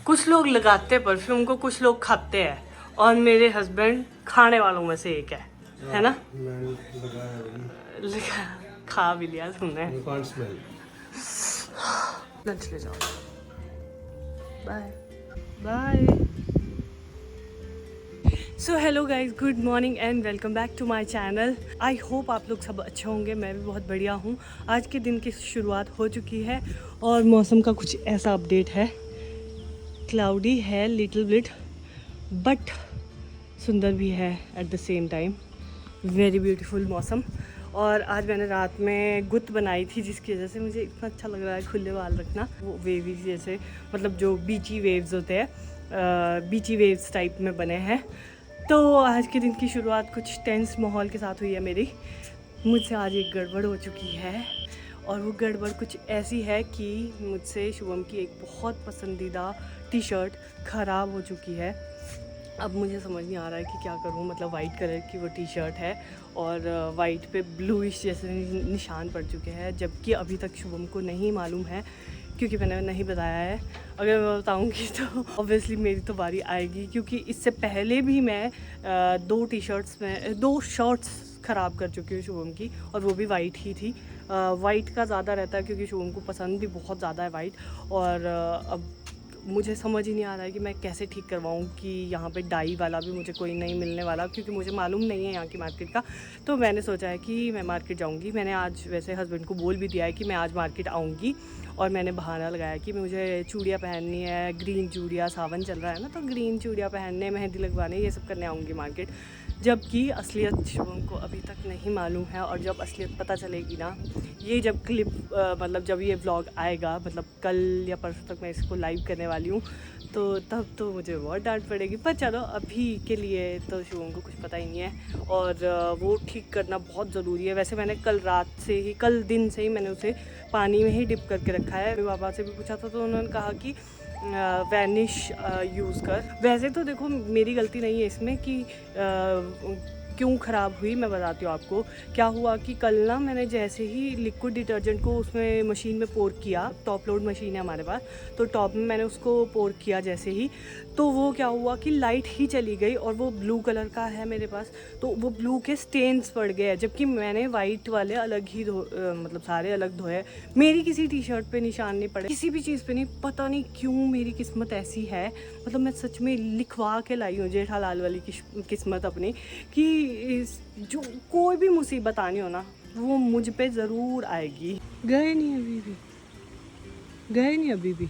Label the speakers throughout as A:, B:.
A: कुछ लोग लगाते हैं परफ्यूम को, कुछ लोग खाते हैं, और मेरे हस्बैंड खाने वालों में से एक है ना? लगा खा भी लिया तुमने। लंच ले जाओ। Bye bye. So hello guys, good morning and welcome back to my channel. I hope आप लोग सब अच्छे होंगे, मैं भी बहुत बढ़िया हूँ। आज के दिन की शुरुआत हो चुकी है और मौसम का कुछ ऐसा अपडेट है, क्लाउडी है लिटिल बिट, बट सुंदर भी है at the same time. Very beautiful मौसम। और आज मैंने रात में गुत्त बनाई थी, जिसकी वजह से मुझे इतना अच्छा लग रहा है खुले बाल रखना। वो वेवी जैसे, मतलब जो बीची वेव्स होते हैं, बीची वेव्स टाइप में बने हैं। तो आज के दिन की शुरुआत कुछ टेंस माहौल के साथ हुई है मेरी। मुझसे आज एक गड़बड़ हो चुकी है, और वो गड़बड़ कुछ ऐसी है कि मुझसे शुभम की एक बहुत पसंदीदा टी शर्ट ख़राब हो चुकी है। अब मुझे समझ नहीं आ रहा है कि क्या करूं। मतलब वाइट कलर की वो टी शर्ट है और वाइट पे ब्लूइश जैसे निशान पड़ चुके हैं, जबकि अभी तक शुभम को नहीं मालूम है, क्योंकि मैंने नहीं बताया है। अगर मैं बताऊंगी तो ऑब्वियसली मेरी तो बारी आएगी, क्योंकि इससे पहले भी मैं दो शर्ट्स ख़राब कर चुकी हूँ शुभम की, और वो भी वाइट ही थी। वाइट का ज़्यादा रहता है क्योंकि शुभम को पसंद भी बहुत ज़्यादा है वाइट। और अब मुझे समझ ही नहीं आ रहा है कि मैं कैसे ठीक करवाऊँ कि यहाँ पे डाई वाला भी मुझे कोई नहीं मिलने वाला, क्योंकि मुझे मालूम नहीं है यहाँ की मार्केट का। तो मैंने सोचा है कि मैं मार्केट जाऊँगी। मैंने आज वैसे हस्बैंड को बोल भी दिया है कि मैं आज मार्केट आऊँगी, और मैंने बहाना लगाया कि मुझे चूड़ियाँ पहननी है, ग्रीन चूड़ियाँ, सावन चल रहा है ना, तो ग्रीन चूड़ियाँ पहनने, मेहंदी लगवाने, ये सब करने आऊँगी मार्केट। जबकि असलियत शुभम को अभी तक नहीं मालूम है, और जब असलियत पता चलेगी ना, ये जब क्लिप मतलब जब ये व्लॉग आएगा, मतलब कल या परसों तक मैं इसको लाइव करने वाली हूँ, तो तब तो मुझे बहुत डांट पड़ेगी। पर चलो, अभी के लिए तो शुभम को कुछ पता ही नहीं है, और वो ठीक करना बहुत ज़रूरी है। वैसे मैंने कल दिन से ही मैंने उसे पानी में ही डिप करके रखा है। मेरे पापा से भी पूछा था, तो उन्होंने कहा कि वैनिश यूज़ कर। वैसे तो देखो, मेरी गलती नहीं है इसमें कि क्यों ख़राब हुई। मैं बताती हूँ आपको क्या हुआ। कि कल ना मैंने जैसे ही लिक्विड डिटर्जेंट को उसमें मशीन में पोर किया, टॉप लोड मशीन है हमारे पास, तो टॉप में मैंने उसको पोर किया जैसे ही, तो वो क्या हुआ कि लाइट ही चली गई, और वो ब्लू कलर का है मेरे पास, तो वो ब्लू के स्टेन्स पड़ गए। जबकि मैंने वाइट वाले अलग ही मतलब सारे अलग धोए। मेरी किसी टी शर्ट पे निशान नहीं पड़े, किसी भी चीज़ पे नहीं। पता नहीं क्यों मेरी किस्मत ऐसी है। मतलब मैं सच में लिखवा के लाई हूँ जेठालाल वाली किस्मत अपनी, कि जो कोई भी मुसीबत आनी हो ना, वो मुझ पे ज़रूर आएगी। गए नहीं अभी भी।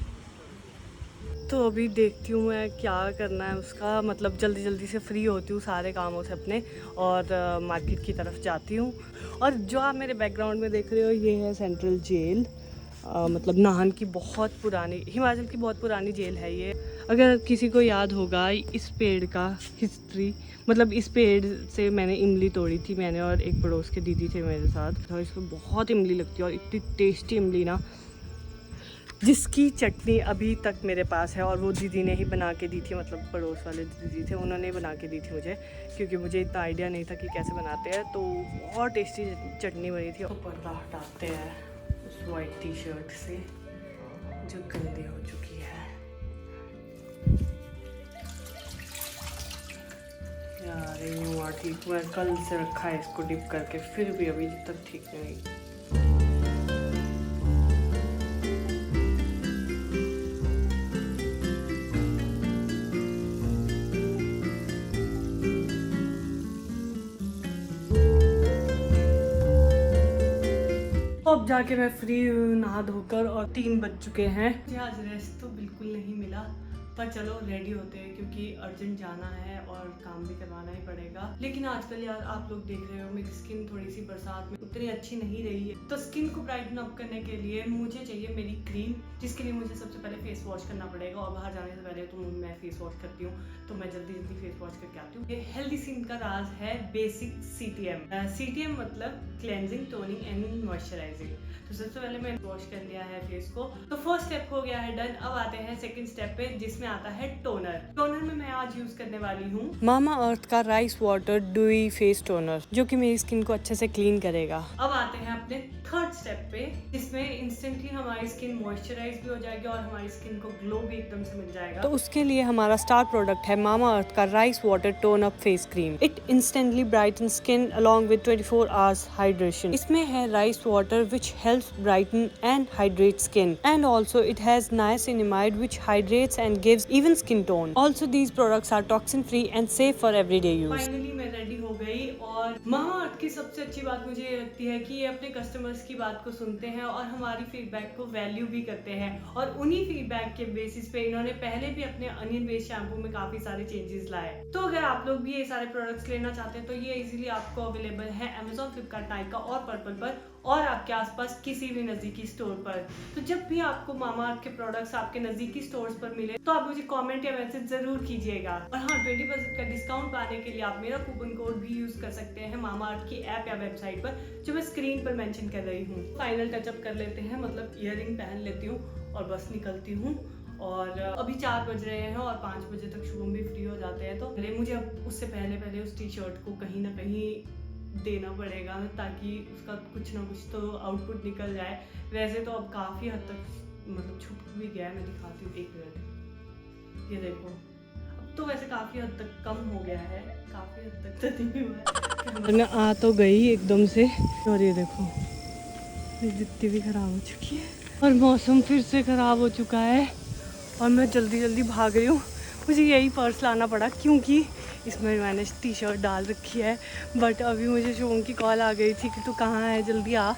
A: तो अभी देखती हूँ मैं क्या करना है उसका। मतलब जल्दी जल्दी से फ्री होती हूँ सारे कामों से अपने, और मार्केट की तरफ जाती हूँ। और जो आप मेरे बैकग्राउंड में देख रहे हो, ये है सेंट्रल जेल। मतलब नाहन की बहुत पुरानी, हिमाचल की बहुत पुरानी जेल है ये। अगर किसी को याद होगा इस पेड़ का हिस्ट्री, मतलब इस पेड़ से मैंने इमली तोड़ी थी, मैंने और एक पड़ोस के दीदी थे मेरे साथ। तो इसमें बहुत इमली लगती है, और इतनी टेस्टी इमली ना, जिसकी चटनी अभी तक मेरे पास है। और वो दीदी ने ही बना के दी थी, मतलब पड़ोस वाले दीदी थे, उन्होंने बना के दी थी मुझे, क्योंकि मुझे इतना आइडिया नहीं था कि कैसे बनाते हैं। तो बहुत टेस्टी चटनी बनी थी। तो पर्दा हटाते हैं उस वाइट टी शर्ट से जो गंदी हो चुकी है। यार ये नहीं हुआ ठीक। मैं कल से रखा है इसको डिप करके, फिर भी अभी तक ठीक नहीं। अब जाके मैं फ्री हूँ नहा धोकर, और 3 बज चुके हैं। मुझे आज रेस्ट तो बिल्कुल नहीं मिला, पर चलो रेडी होते हैं, क्योंकि अर्जेंट जाना है और काम भी करवाना ही पड़ेगा। लेकिन आजकल यार आप लोग देख रहे हो, मेरी स्किन थोड़ी सी बरसात में उतनी अच्छी नहीं रही है। तो स्किन को ब्राइटन अप करने के लिए मुझे चाहिए मेरी क्रीम, जिसके लिए मुझे सबसे पहले फेस वॉश करना पड़ेगा। और बाहर जाने से पहले तो मैं फेस वॉश करती हूँ, तो मैं जल्दी जल्दी फेस वॉश करके आती हूँ। ये हेल्दी स्किन का राज है बेसिक CTM। CTM मतलब क्लेंजिंग, टोनिंग एंड मॉइस्चराइजिंग। तो सबसे पहले मैंने वॉश कर लिया है फेस को, तो फर्स्ट स्टेप हो गया है डन। अब आते हैं सेकंड स्टेप पे, जिसमें जिसमें आता है टोनर। टोनर में मैं आज यूज करने वाली हूँ मामा अर्थ का rice water dewy face toner, जो कि मेरी स्किन को अच्छे से क्लीन करेगा। अब आते हैं अपने थर्ड स्टेप पे, जिसमें इंस्टेंटली हमारी स्किन मॉइस्चराइज भी हो जाएगी और हमारी स्किन को ग्लो भी एकदम से मिल जाएगा। तो उसके लिए हमारा स्टार प्रोडक्ट है मामा अर्थ का rice water tone up face cream. It instantly brighten skin along with 24 hours hydration. इसमें है rice water which helps brighten and hydrate skin, and also it has niacinamide which hydrates and gives even skin tone. Also these products are toxin free and safe for everyday use. Finally मैं ready हो गई, और मामा अर्थ की सबसे अच्छी बात मुझे ये लगती है कि ये अपने कस्टमर्स की बात को सुनते हैं और हमारी फीडबैक को वैल्यू भी करते हैं, और उन्हीं फीडबैक के बेसिस पे इन्होंने पहले भी अपने अनियन बेस्ड शैम्पू में काफी सारे चेंजेस लाए। तो अगर आप लोग भी ये सारे प्रोडक्ट्स लेना चाहते हैं तो ये इजीली आपको अवेलेबल है Amazon, Flipkart, नाइका और पर्पल पर, और आपके आसपास किसी भी नजदीकी स्टोर पर। तो जब भी आपको मामा अर्थ के प्रोडक्ट्स आपके नजदीकी स्टोर्स पर मिले तो आप मुझे कमेंट या मैसेज जरूर कीजिएगा। और हाँ, 20% का डिस्काउंट पाने के लिए आप मेरा कूपन कोड भी यूज कर सकते हैं मामा अर्थ की ऐप या वेबसाइट पर, जो मैं स्क्रीन पर मेंशन कर रही हूँ। फाइनल टचअप कर लेते हैं, मतलब ईयररिंग पहन लेती हूँ और बस निकलती हूँ। और अभी 4 बज रहे हैं और 5 बजे तक शुभम भी फ्री हो जाते हैं, तो मुझे अब उससे पहले उस टी शर्ट को कहीं ना कहीं देना पड़ेगा, ताकि उसका कुछ ना कुछ तो आउटपुट निकल जाए। वैसे तो अब काफ़ी हद तक मतलब छुप भी गया है, मैं दिखाती हूँ, 1 मिनट, ये देखो, अब तो वैसे काफ़ी हद तक कम हो गया है, काफ़ी हद तक तो नहीं हुआ है। मैं आ तो गई एकदम से, और ये देखो जितनी भी ख़राब हो चुकी है, और मौसम फिर से ख़राब हो चुका है, और मैं जल्दी जल्दी भाग रही हूँ। मुझे यही पर्स लाना पड़ा क्योंकि इसमें मैंने टी शर्ट डाल रखी है, बट अभी मुझे शुभम की कॉल आ गई थी कि तू कहाँ है, जल्दी आ,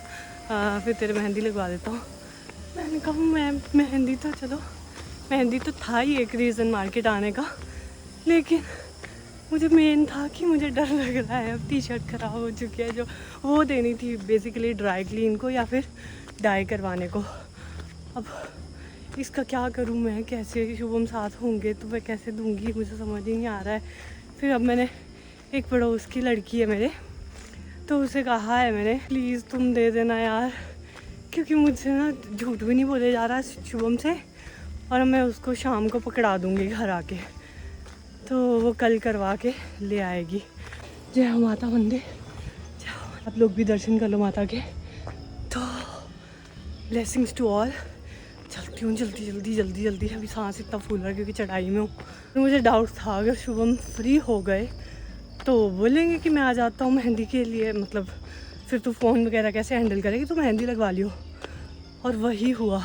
A: फिर तेरे मेहंदी लगवा देता हूँ। मैंने कहा मैम मेहंदी तो चलो, मेहंदी तो था ही एक रीज़न मार्केट आने का, लेकिन मुझे मेन था कि मुझे डर लग रहा है, अब टी शर्ट ख़राब हो चुकी है, जो वो देनी थी बेसिकली ड्राई क्लीन को या फिर डाई करवाने को। अब इसका क्या करूँ मैं, कैसे, शुभम साथ होंगे तो मैं कैसे दूँगी, मुझे समझ ही नहीं आ रहा है। फिर अब मैंने एक पड़ोस की लड़की है मेरे, तो उसे कहा है मैंने, प्लीज़ तुम दे देना यार, क्योंकि मुझसे ना झूठ भी नहीं बोले जा रहा शुभम से, और मैं उसको शाम को पकड़ा दूँगी घर आके, तो वो कल करवा के ले आएगी। जय हो माता मंदिर, जय हो। आप लोग भी दर्शन कर लो माता के। तो ब्लेसिंग्स टू ऑल। चलती हूँ जल्दी, अभी सांस इतना फूल रहा है क्योंकि चढ़ाई में हूँ। तो मुझे डाउट था अगर शुभम फ्री हो गए तो बोलेंगे कि मैं आ जाता हूँ मेहंदी के लिए, मतलब फिर तू फ़ोन वगैरह कैसे हैंडल करेगी, तो मेहंदी लगवा लियो, और वही हुआ।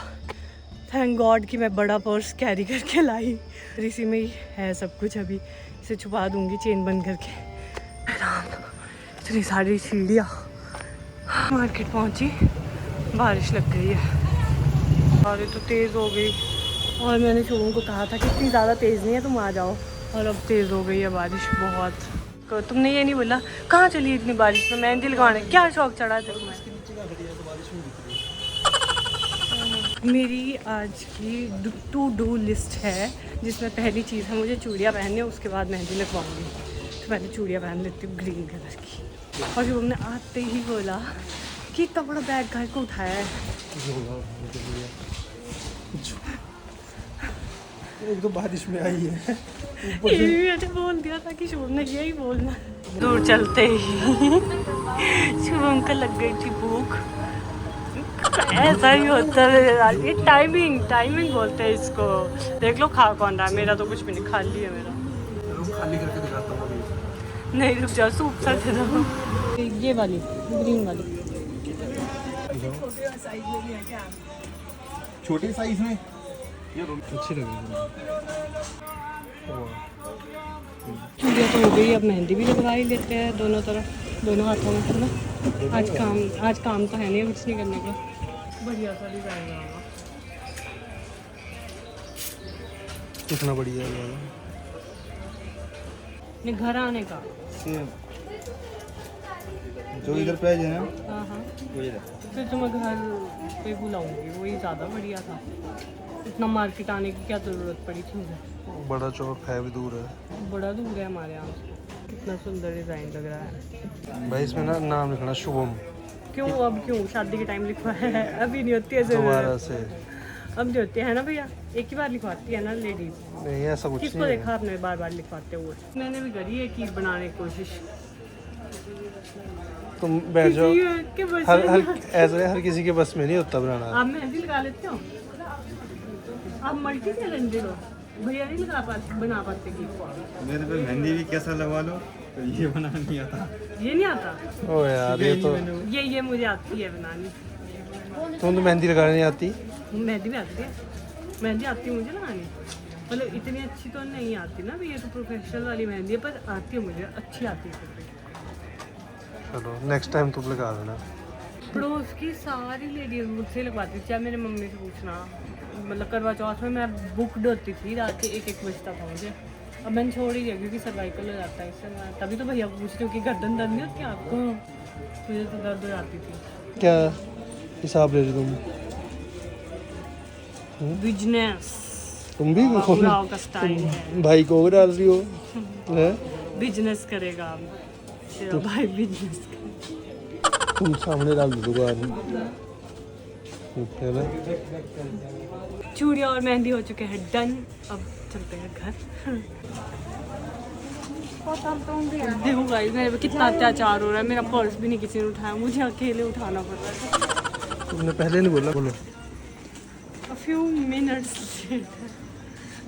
A: थैंक गॉड कि मैं बड़ा पर्स कैरी करके लाई, फिर इसी में ही है सब कुछ। अभी इसे छुपा दूँगी चेन बंद करके। इतनी सारी सीढ़ियाँ, मार्केट पहुँची, बारिश लग गई है, बारिश तो तेज़ हो गई, और मैंने शुभम को कहा था कि इतनी ज़्यादा तेज़ नहीं है, तुम आ जाओ, और अब तेज़ हो गई है बारिश बहुत। तो तुमने ये नहीं बोला कहाँ चली इतनी बारिश में मेहंदी लगवाने, क्या शौक चढ़ा था तुम्हें? मेरी आज की टू डू लिस्ट है, जिसमें पहली चीज़ है मुझे चूड़ियाँ पहननी, उसके बाद मेहंदी लगवाऊंगी। तो मैंने चूड़ियाँ पहन लेती हूँ ग्रीन कलर की, और शुभम ने आते ही बोला कि इतना बड़ा बैग घर को उठाया है।
B: एक तो बारिश में आई है,
A: ये भी मैंने बोल दिया था कि शुभम ने यही बोलना। दूर चलते ही शुभम को लग गई थी भूख। ऐसा ही होता है यार, ये टाइमिंग बोलते हैं इसको। देख लो खा कौन रहा है, मेरा तो कुछ भी नहीं, खाली है मेरा।
B: खाली करके दिखाता हूँ।
A: नहीं रुक जाओ, सूप सा दे दो। ये वाली ग्रीन वाली
B: छोटे साइज में ये अच्छी लगेगी।
A: चूड़ियाँ तो हो गई, अब मेहंदी भी लगवा ही लेते हैं दोनों तरफ, दोनों हाथों में, है ना। आज काम तो है नहीं, कुछ नहीं करने का। बढ़िया सा डिजाइन होगा,
B: कितना बढ़िया है
A: ये घर आने का।
B: जो इधर पे है ना,
A: हाँ फिर तो मैं घर पे बुलाऊंगी, वही ज़्यादा बढ़िया था। इतना मार्केट आने की क्या ज़रूरत पड़ी थी मुझे।
B: बड़ा चौक है भी दूर है,
A: बड़ा दूर है हमारे यहाँ से। कितना सुंदर डिज़ाइन लग रहा है
B: भाई। इसमें ना नाम लिखना शुभम।
A: क्यों, अब क्यों शादी के टाइम लिखवा है, अभी नहीं होती है
B: दोबारा से
A: अब जो होते हैं ना भैया, एक ही बार लिखवाती है ना लेडीज।
B: नहीं ऐसा कुछ
A: किसको
B: नहीं है।
A: देखा आपने बार बार लिखवाते हुए? मैंने भी करी है कि बनाने की कोशिश।
B: तुम बैठ जाओ,
A: किसी के बस
B: हर
A: में
B: हर
A: नहीं
B: ऐसे हर किसी के बस में नहीं होता बनाना।
A: आप मेहंदी लगा लेते हो? आप मल्टी टैलेंटेड हो, भैया नहीं बना पाते कि
C: मेरे पे मेहंदी भी कैसा लगवा लो, तो ये बनाना नहीं आता।
A: ये नहीं आता।
B: ओ यार ये तो
A: ये मुझे आती है बनानी।
B: तुम तो मेहंदी लगाने नहीं आती।
A: मेहंदी भी आती है, मेहंदी आती है मुझे लगानी। मतलब इतनी अच्छी तो नहीं आती ना, ये तो प्रोफेशनल वाली मेहंदी है, पर आती है मुझे, अच्छी आती है फिर भी।
B: चलो नेक्स्ट टाइम तुम लगा देना।
A: पड़ोस की सारी लेडीज मुझसे लगवाती थी, चाहे मेरे मम्मी से पूछना। मतलब करवा चौथ में मैं बुकड होती थी रात के 1-1 बजे तक मुझे। अब मैंने छोड़ ही दिया क्योंकि सर्वाइकल हो जाता है इससे। मैं तभी तो भैया को पूछती हूँ कि गर्दन दर्द नहीं होती आपको? मुझे तो दर्द हो जाती थी।
B: क्या हिसाब ले रही तुम?
A: बिजनेस
B: तुम भी
A: बाबूराव का स्टाइल है।
B: भाई को डाल रही हो है?
A: बिजनेस करेगा अब तेरा भाई, बिजनेस
B: तुम सामने डाल दो दुकान है ना।
A: चूड़ियाँ और मेहंदी हो चुके हैं डन। अब चलते हैं घर। देखो गाइस मेरे पे कितना अत्याचार हो रहा है। मेरा पर्स भी नहीं किसी ने उठाया, मुझे अकेले उठाना पड़ रहा है।
B: तुमने पहले नहीं बोला। बोलो।
A: A few minutes later,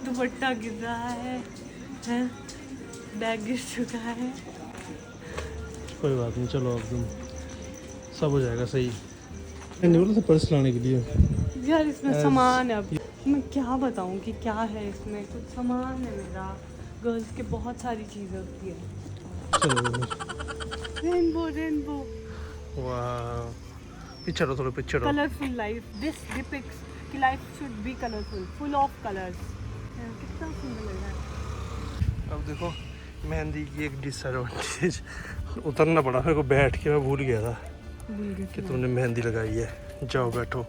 A: दुपट्टा गिर रहा है, बैग गिर चुका है।
B: कोई बात नहीं, चलो अब तुम सब हो जाएगा सही। मैंने बोला था पर्स लाने के लिए।
A: यार इसमें सामान है, अब मैं क्या बताऊं कि क्या है इसमें। कुछ सामान है मेरा, गर्ल्स के बहुत सारी चीज़ें होती है।
B: चलो
A: रेनबो रेनबो,
B: वाह, पीछे रहो, थोड़ा पीछे रहो।
A: कलरफुल लाइफ, दिस डिपिक्ट्स कि life should be colourful, full of colours. कितना सुंदर लग रहा है।
B: अब देखो मेहंदी की एक डिसएडवांटेज, उतरना पड़ा मेरे को, बैठ के मैं भूल गया था कि तुमने मेहंदी लगाई है। जाओ बैठो।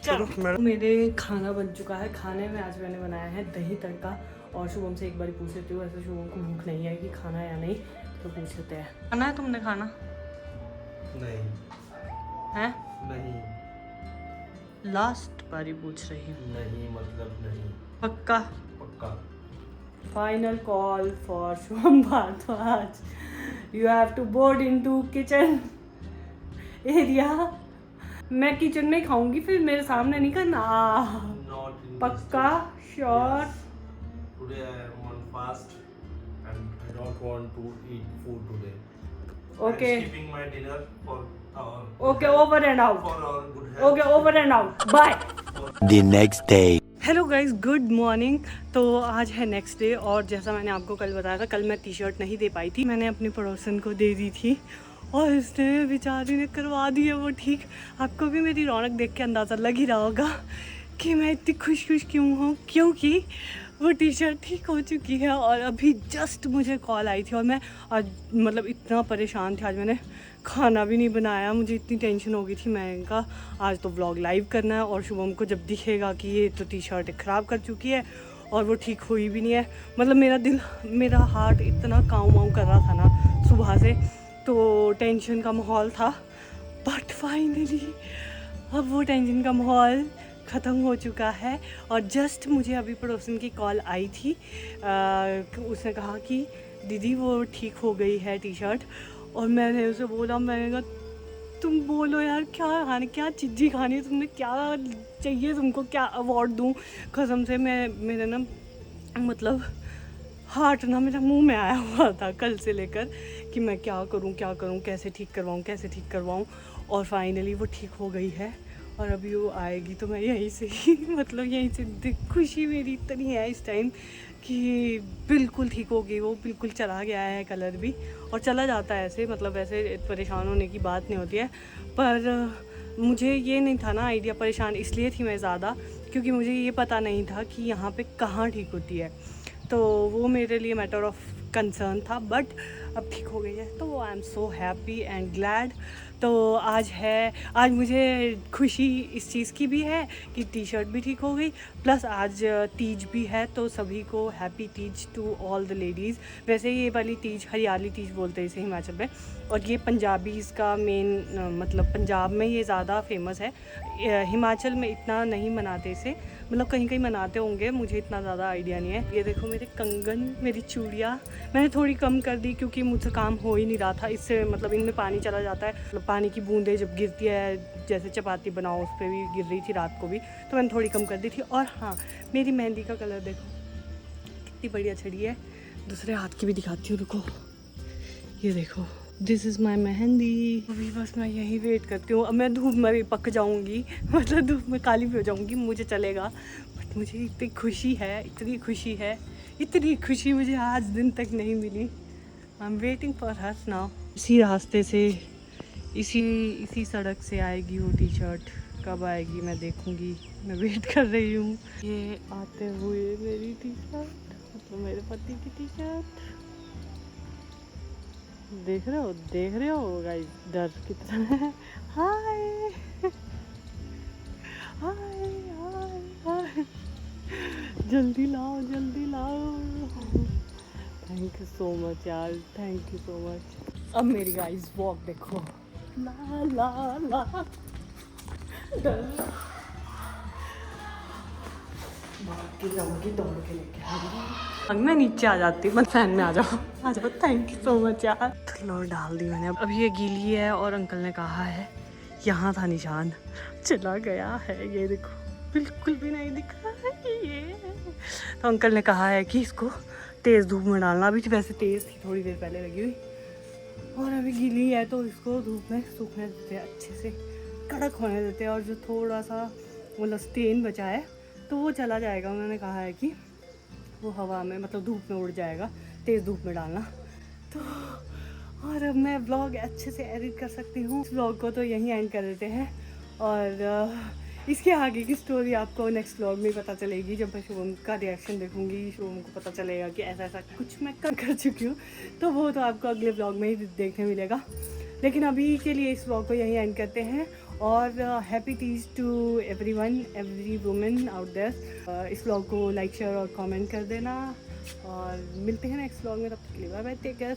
A: चलो मेरे खाना बन चुका है। खाने में आज मैंने बनाया है दही तड़का। और शुभम से एक बार पूछ लेती हूँ, वैसे शुभम को भूख नहीं है कि खाना या नहीं, तो पूछ लेते हैं। खाना है तुमने खाना?
B: नहीं
A: है
B: नहीं
A: लास्ट बारी पूछ रही हूँ।
B: नहीं, मतलब नहीं।
A: पक्का?
B: पक्का।
A: Final call for Shubham Bhardwaj, you have to board into kitchen area. मैं किचन में खाऊंगी, फिर मेरे सामने नहीं करना। पक्का? Sure?
B: Today I am on fast and I don't want to eat food today.
A: Okay.
B: I'm skipping my dinner for our
A: Okay, over and out.
B: for our good health.
A: Okay, over and out. Bye.
D: The next day.
A: Hello guys, good morning. तो आज है next day, और जैसा मैंने आपको कल बताया था, कल मैं टी शर्ट नहीं दे पाई थी, मैंने अपनी पड़ोसन को दे दी थी और इसने बेचारी ने करवा दी है वो ठीक। आपको भी मेरी रौनक देख के अंदाज़ा लग ही रहा होगा कि मैं इतनी खुश क्यों हूँ, क्योंकि वो टी शर्ट ठीक हो चुकी है। और अभी जस्ट मुझे कॉल आई थी और मैं आज मतलब इतना परेशान थी। आज मैंने खाना भी नहीं बनाया, मुझे इतनी टेंशन हो गई थी। मैंने कहा आज तो व्लॉग लाइव करना है, और शुभम को जब दिखेगा कि ये तो टी शर्ट ख़राब कर चुकी है और वो ठीक हुई भी नहीं है। मतलब मेरा हार्ट इतना काँव कर रहा था ना सुबह से, तो टेंशन का माहौल था। बट फाइनली अब वो टेंशन का माहौल ख़त्म हो चुका है। और जस्ट मुझे अभी पड़ोसन की कॉल आई थी, उसने कहा कि दीदी वो ठीक हो गई है टी शर्ट। और मैंने उसे बोला, मैंने कहा तुम बोलो यार क्या खाने, क्या चीज़ी खानी है तुमने, क्या चाहिए तुमको, क्या अवार्ड दूँ? कसम से मेरे ना मतलब हार्ट ना मेरा मुंह में आया हुआ था कल से लेकर कि मैं क्या करूं, कैसे ठीक करवाऊं। और फाइनली वो ठीक हो गई है और अभी वो आएगी तो मैं यहीं से ही मतलब यहीं से खुशी मेरी इतनी है इस टाइम कि बिल्कुल ठीक हो गई। वो बिल्कुल चला गया है कलर भी, और चला जाता है ऐसे, मतलब ऐसे परेशान होने की बात नहीं होती है। पर मुझे ये नहीं था ना आइडिया, परेशान इसलिए थी मैं ज़्यादा क्योंकि मुझे ये पता नहीं था कि यहाँ पे कहाँ ठीक होती है। तो वो मेरे लिए मैटर ऑफ कंसर्न था। बट अब ठीक हो गई है, तो I am so happy and glad. तो आज मुझे खुशी इस चीज़ की भी है कि टी शर्ट भी ठीक हो गई, प्लस आज तीज भी है, तो सभी को happy Teej to all the ladies. वैसे ये वाली तीज हरियाली तीज बोलते हैं इसे हिमाचल में, और ये पंजाबीज़ का मेन मतलब पंजाब में ये ज़्यादा फेमस है, हिमाचल में इतना नहीं मनाते इसे, मतलब कहीं कहीं मनाते होंगे, मुझे इतना ज़्यादा आइडिया नहीं है। ये देखो मेरे कंगन, मेरी चूड़ियाँ मैंने थोड़ी कम कर दी क्योंकि मुझसे काम हो ही नहीं रहा था। इससे मतलब इनमें पानी चला जाता है, मतलब पानी की बूंदें जब गिरती है, जैसे चपाती बनाओ उस पर भी गिर रही थी रात को भी, तो मैंने थोड़ी कम कर दी थी। और हाँ, मेरी मेहंदी का कलर देखो कितनी बढ़िया छड़ी है। दूसरे हाथ की भी दिखाती हूँ, रुको, ये देखो, दिस इज़ माई मेहंदी। अभी बस मैं यही वेट करती हूँ। अब मैं धूप में भी पक जाऊँगी, मतलब धूप में काली भी हो जाऊँगी, मुझे चलेगा, बट मुझे इतनी खुशी है, इतनी खुशी है, इतनी खुशी मुझे आज दिन तक नहीं मिली। I am waiting for her now. इसी रास्ते से, इसी सड़क से आएगी वो टी शर्ट। कब आएगी मैं देखूँगी, मैं वेट कर रही हूँ। ये आते हुए मेरी टी शर्ट, मतलब मेरे पति की टी शर्ट, देख रहे हो गाइस, डर कितना है। हाय हाय हाय हाय, जल्दी लाओ जल्दी लाओ। थैंक यू सो मच यार, थैंक यू सो मच। अब मेरी गाइस वॉक देखो, ला ला ला, भाग के जाऊँगी, दौड़ के लेके आऊँगी। मैं नीचे आ जाती हूँ, फैन में आ जाओ। थैंक यू सो मच यार। फ्लोर डाल दी मैंने। अब ये गीली है और अंकल ने कहा है यहाँ था निशान, चला गया है, ये देखो बिल्कुल भी नहीं दिख रहा है ये। तो अंकल ने कहा है कि इसको तेज़ धूप में डालना। अभी वैसे तेज़ थी, थोड़ी देर पहले लगी हुई, और अभी गीली है तो इसको धूप में सूखने देते हैं, अच्छे से कड़क होने देते हैं। और जो थोड़ा सा मतलब स्टेन बचा है तो वो चला जाएगा, उन्होंने कहा है कि वो हवा में मतलब धूप में उड़ जाएगा, तेज़ धूप में डालना। तो और अब मैं व्लॉग अच्छे से एडिट कर सकती हूँ। इस व्लॉग को तो यहीं एंड कर देते हैं, और इसके आगे की स्टोरी आपको नेक्स्ट व्लॉग में पता चलेगी, जब मैं शुभम का रिएक्शन देखूंगी। शुभम को पता चलेगा कि ऐसा ऐसा कुछ मैं कर चुकी हूँ, तो वो तो आपको अगले व्लॉग में ही देखने मिलेगा। लेकिन अभी के लिए इस व्लॉग को यहीं एंड करते हैं, और happy Teej to everyone, every women out there. इस व्लॉग को लाइक शेयर और कमेंट कर देना, और मिलते हैं नेक्स्ट व्लॉग में। तब तक के लिए बाय बाय, टेक केयर।